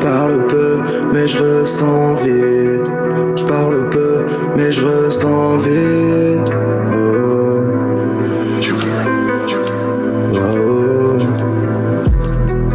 J'parle peu, mais je ressens vite. J'parle peu, mais je ressens vite. Oh. Oh.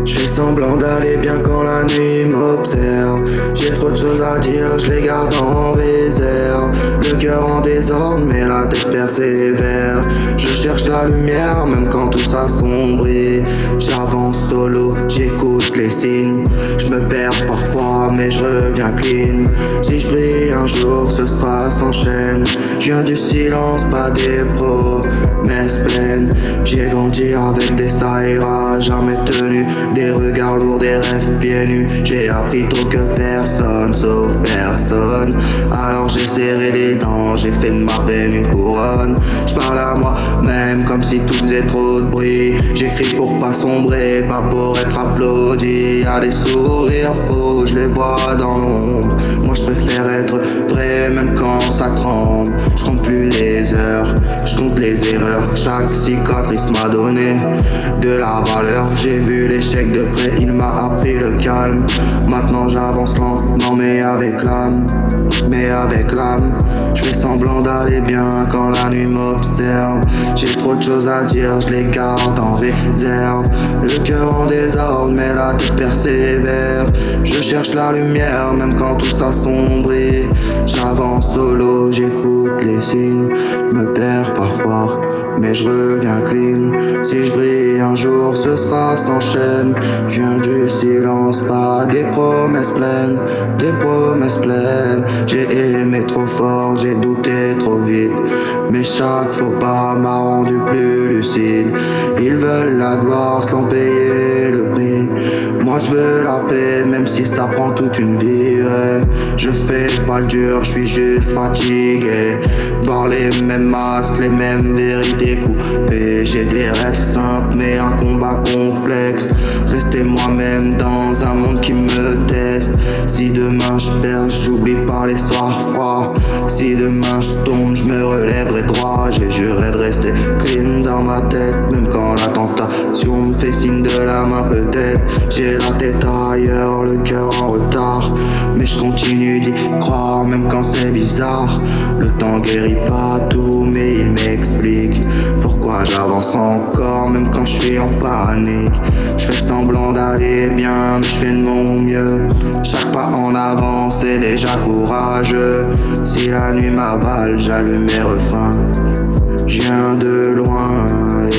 J'fais semblant d'aller bien quand la nuit m'observe. J'ai trop de choses à dire, je les garde en réserve. Le cœur en désordre, mais la tête persévère. Je cherche la lumière, même quand tout s'assombrit. J'avance solo, j'écoute les signes. Je me perds parfois, mais je reviens clean. Si je brille un jour, ce sera sans chaîne. Je viens du silence, pas des promesses pleines. J'ai grandi avec des ça ira, jamais tenu. Des regards lourds, des rêves pieds nus. J'ai appris tôt que personne, sauf personne. Alors j'ai serré les dents, j'ai fait de ma peine une couronne. J'parle à moi-même comme si tout faisait trop de bruit. J'écris pour pas sombrer, pas pour être applaudi. Y'a des sourires faux, je les vois dans l'ombre. Moi je préfère être vrai même quand ça tremble. Je compte plus les heures, je compte les erreurs. Chaque cicatrice m'a donné de la valeur. J'ai vu l'échec de près, il m'a appris le calme. Maintenant j'avance lentement mais avec l'âme. Mais avec l'âme, je fais semblant d'aller bien quand la nuit m'observe. J'ai trop de choses à dire, je les garde en réserve. Le cœur en désordre, mais la tête persévère. Je cherche la lumière, même quand tout s'assombrit. J'avance solo, j'écoute les signes. Je me perds parfois, mais je reviens clean. Si je brille un jour, ce sera sans chaîne. Je viens du silence, pas des promesses pleines. Des promesses pleines. J'ai aimé trop fort, j'ai douté trop vite. Mais chaque faux pas m'a rendu plus lucide. Ils veulent la gloire sans payer le prix. Moi je veux la paix, même si ça prend toute une vie. Ouais. Je fais pas le dur, je suis juste fatigué. Voir les mêmes masques, les mêmes vérités coupées. J'ai des rêves simples, mais un combat complexe. Rester moi-même dans un monde qui me teste. Si demain je perds, j'oublie pas les soirs froids. Si demain je tombe, je me relèverai droit. J'ai juré de rester clean dans ma tête, même quand la tentation me fait signe de la main peut-être. J'ai la tête ailleurs, le cœur en retard, mais je continue d'y croire même quand c'est bizarre. Le temps guérit pas tout, mais il m'explique pourquoi j'avance encore même quand je suis en panique. Je fais semblant d'aller bien, mais je fais de mon mieux. Chaque pas en avant c'est déjà courageux. Si la nuit m'avale, j'allume mes refrains. Je viens de loin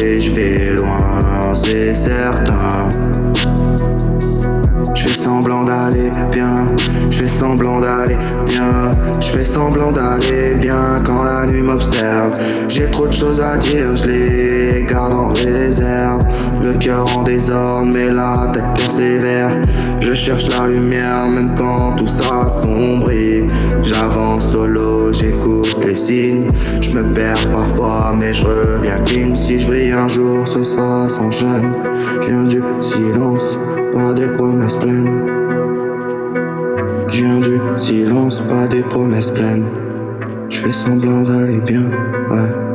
et je vais loin, c'est certain. Je fais semblant d'aller bien, je fais semblant d'aller bien, je fais semblant d'aller bien quand la nuit m'observe. J'ai trop de choses à dire, je les garde en réserve. Le cœur en désordre, mais la tête persévère. Je cherche la lumière, même quand tout s'assombrit. J'avance solo, j'écoute les signes. Je me perds parfois, mais je reviens clean. Si je brille un jour, ce sera sans chaîne. Je viens du silence, pas des promesses pleines. Je viens du silence, pas des promesses pleines. Je fais semblant d'aller bien, ouais.